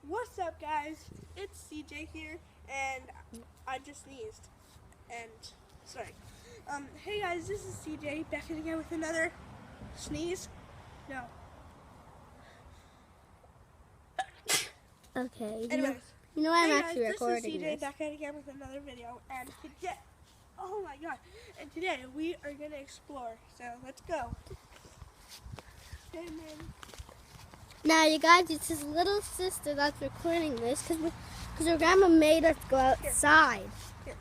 What's up, guys? It's CJ here, and I just sneezed. And sorry. Hey guys, this is CJ back again with another sneeze. No. Okay. Anyways, You know I'm hey actually guys, recording this is CJ this. back again with another video, and today, oh my god, and today we are gonna explore. So let's go. And then, Now, you guys, it's his little sister that's recording this because her grandma made us go outside. Here.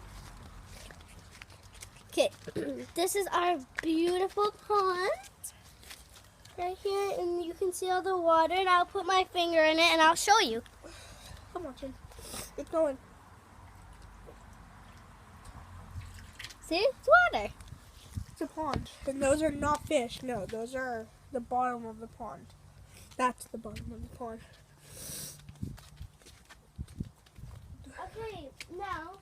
Okay, this is our beautiful pond right here, and you can see all the water. And I'll put my finger in it, and I'll show you. come on, Chin. It's going. See, it's water. It's a pond. And those are not fish. No, those are the bottom of the pond. That's the bottom of the pond. Okay, now.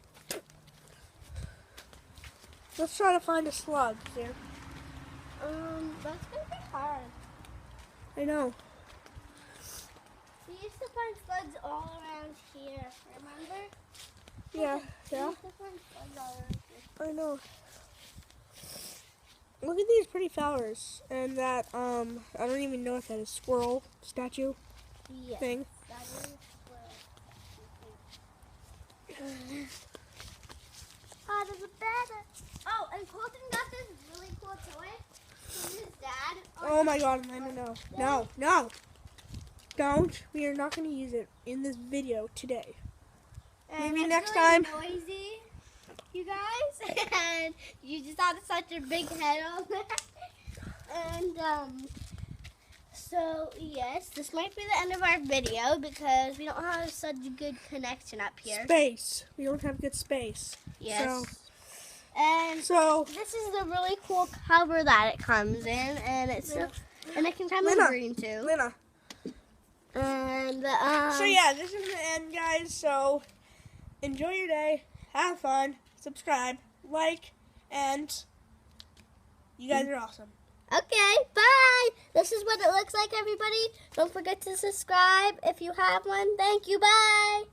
Let's try to find a slug here. That's gonna be hard. I know. We used to find slugs all around here. Remember? Yeah, We yeah. used to find slugs all around here. I know. Look at these pretty flowers. And that, I don't even know if that is squirrel statue Yes, thing. that is oh, there's a bed. Oh, and Colton got this really cool toy from his dad. Oh my god, no. No, no. Don't. We are not going to use it in this video today. And Maybe it's next really time. Noisy, you guys, and you just had such a big head on there. And so yes, this might be the end of our video because we don't have such a good connection up here. Space. We don't have good space. Yes. And So, this is the really cool cover that it comes in, and it's and it can come in Lena, green too. Lena. And So yeah, this is the end, guys. So enjoy your day, have fun, subscribe, like, and you guys are awesome. Okay, bye. This is what it looks like, everybody. Don't forget to subscribe if you have one. Thank you. Bye.